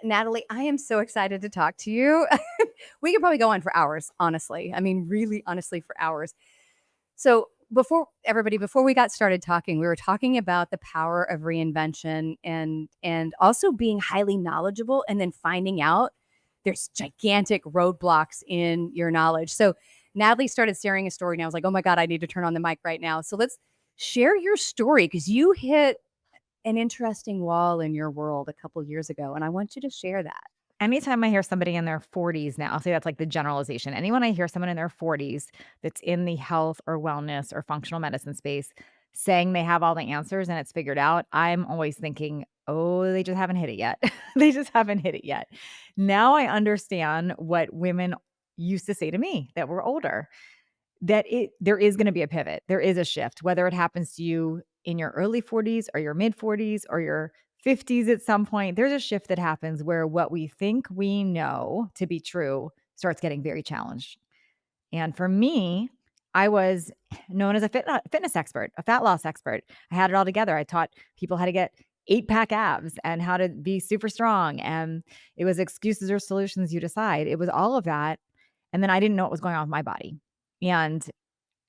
Natalie, I am so excited to talk to you. We could probably go on for hours, honestly. I mean, really honestly, for hours. So, before we got started talking, we were talking about the power of reinvention and also being highly knowledgeable and then finding out there's gigantic roadblocks in your knowledge. So, Natalie started sharing a story and I was like, "Oh my god, I need to turn on the mic right now." So, let's share your story because you hit an interesting wall in your world a couple years ago, and I want you to share that. Anytime I hear somebody in their 40s now, I'll say that's like the generalization. Anyone I hear someone in their 40s that's in the health or wellness or functional medicine space saying they have all the answers and it's figured out, I'm always thinking, oh, they just haven't hit it yet. They just haven't hit it yet. Now I understand what women used to say to me that were older, that there is going to be a pivot. There is a shift, whether it happens to you in your early 40s or your mid 40s or your 50s at some point. There's a shift that happens where what we think we know to be true starts getting very challenged. And for me, I was known as a fitness expert, a fat loss expert. I had it all together. I taught people how to get 8-pack abs and how to be super strong. And it was excuses or solutions, you decide. It was all of that. And then I didn't know what was going on with my body. And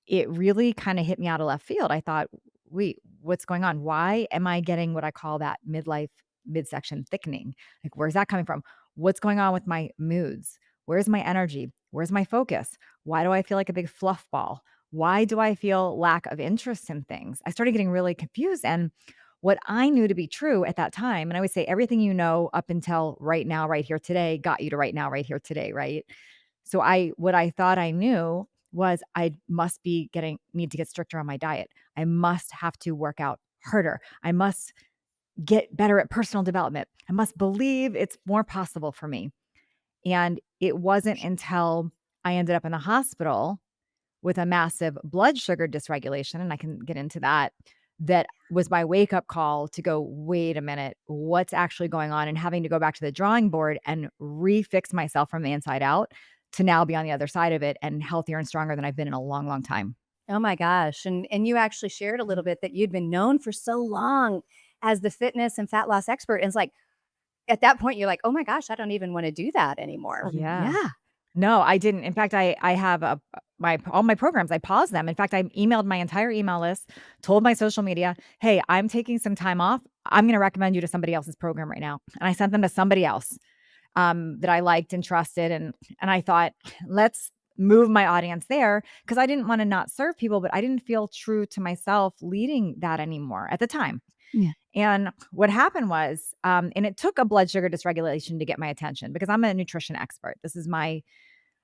it really kind of hit me out of left field. I thought, wait, what's going on? Why am I getting what I call that midlife midsection thickening? Like, where's that coming from? What's going on with my moods? Where's my energy? Where's my focus? Why do I feel like a big fluff ball? Why do I feel lack of interest in things? I started getting really confused. And what I knew to be true at that time, and I would say everything you know up until right now, right here today, got you to right now, right here today, right? So what I thought I knew was I must be need to get stricter on my diet. I must have to work out harder. I must get better at personal development. I must believe it's more possible for me. And it wasn't until I ended up in the hospital with a massive blood sugar dysregulation, and I can get into that, that was my wake up call to go, wait a minute, what's actually going on? And having to go back to the drawing board and refix myself from the inside out to now be on the other side of it and healthier and stronger than I've been in a long, long time. Oh my gosh, and you actually shared a little bit that you'd been known for so long as the fitness and fat loss expert, and it's like, at that point, you're like, "Oh my gosh, I don't even wanna do that anymore." Yeah. Yeah. No, I didn't. In fact, I have my all my programs, I paused them. In fact, I emailed my entire email list, told my social media, "Hey, I'm taking some time off. I'm gonna recommend you to somebody else's program right now." And I sent them to somebody else, that I liked and trusted, and I thought, "Let's move my audience there," because I didn't wanna not serve people, but I didn't feel true to myself leading that anymore at the time. Yeah. And what happened was, and it took a blood sugar dysregulation to get my attention because I'm a nutrition expert. This is my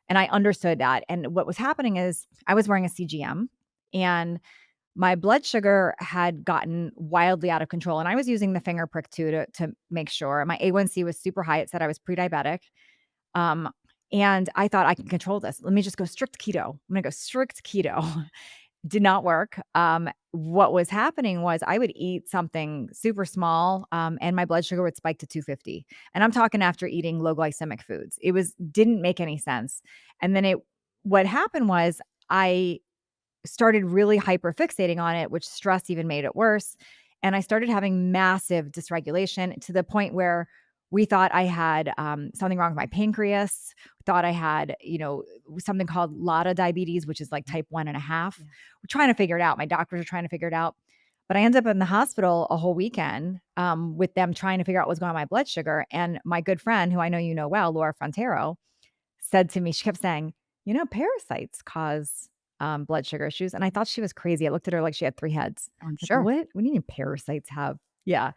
and I understood that. And what was happening is I was wearing a CGM and my blood sugar had gotten wildly out of control. And I was using the finger prick too to make sure. My A1C was super high. It said I was pre-diabetic. Um, and I thought I can control this. Let me just go strict keto. I'm gonna go strict keto. Did not work. What was happening was I would eat something super small, and my blood sugar would spike to 250. And I'm talking after eating low glycemic foods. It was didn't make any sense. And then what happened was I started really hyper fixating on it, which stress even made it worse. And I started having massive dysregulation to the point where we thought I had something wrong with my pancreas, thought I had, something called LADA diabetes, which is like type 1.5. Yeah. We're trying to figure it out. My doctors are trying to figure it out. But I ended up in the hospital a whole weekend with them trying to figure out what's going on with my blood sugar. And my good friend, who I know you know well, Laura Frontero, said to me, she kept saying, parasites cause blood sugar issues. And I thought she was crazy. I looked at her like she had three heads. I'm Like, sure. what? What do you mean parasites have? Yeah.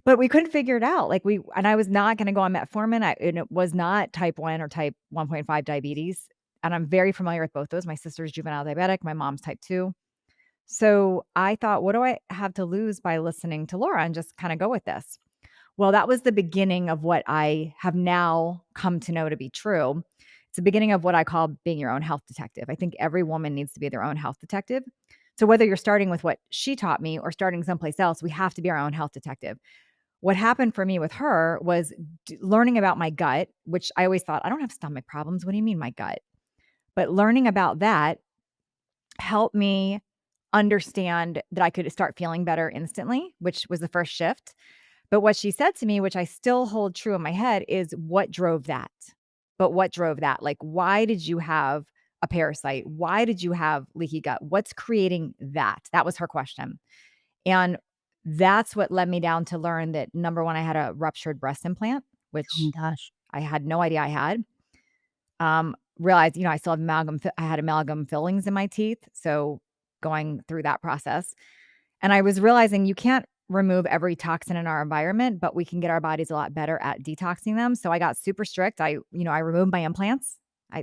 But we couldn't figure it out. And I was not going to go on metformin. And it was not type 1 or type 1.5 diabetes. And I'm very familiar with both those. My sister's juvenile diabetic. My mom's type 2. So I thought, what do I have to lose by listening to Laura and just kind of go with this? Well, that was the beginning of what I have now come to know to be true. It's the beginning of what I call being your own health detective. I think every woman needs to be their own health detective. So whether you're starting with what she taught me or starting someplace else, we have to be our own health detective. What happened for me with her was learning about my gut, which I always thought, I don't have stomach problems. What do you mean my gut? But learning about that helped me understand that I could start feeling better instantly, which was the first shift. But what she said to me, which I still hold true in my head, is what drove that? But what drove that? Like, why did you have a parasite? Why did you have leaky gut? What's creating that? That was her question. And that's what led me down to learn that number one, I had a ruptured breast implant, Oh my which gosh. I had no idea I had. Realized, I still have I had amalgam fillings in my teeth. So going through that process. And I was realizing you can't remove every toxin in our environment, but we can get our bodies a lot better at detoxing them. So I got super strict. I removed my implants.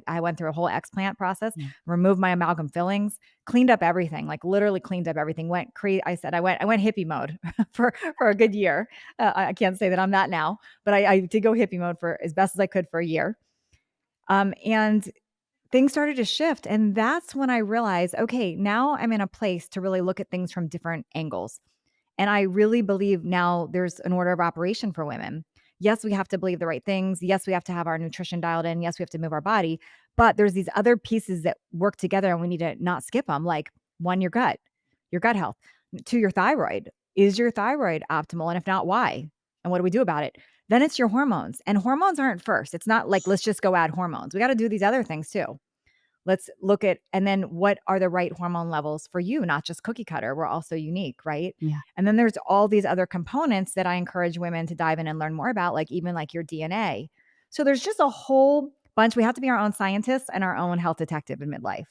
I went through a whole explant process, Yeah. removed my amalgam fillings, cleaned up everything, like literally cleaned up everything. I said I went hippie mode for a good year. I can't say that I'm that now, but I did go hippie mode for as best as I could for a year. And things started to shift. And that's when I realized, okay, now I'm in a place to really look at things from different angles. And I really believe now there's an order of operation for women. Yes, we have to believe the right things. Yes, we have to have our nutrition dialed in. Yes, we have to move our body. But there's these other pieces that work together and we need to not skip them. Like one, your gut health. Two, your thyroid. Is your thyroid optimal? And if not, why? And what do we do about it? Then it's your hormones. And hormones aren't first. It's not like, let's just go add hormones. We got to do these other things too. Let's look at and then what are the right hormone levels for you, not just cookie cutter. We're also unique, right? Yeah. And then there's all these other components that I encourage women to dive in and learn more about, like even like your DNA. So there's just a whole bunch. We have to be our own scientists and our own health detective in midlife.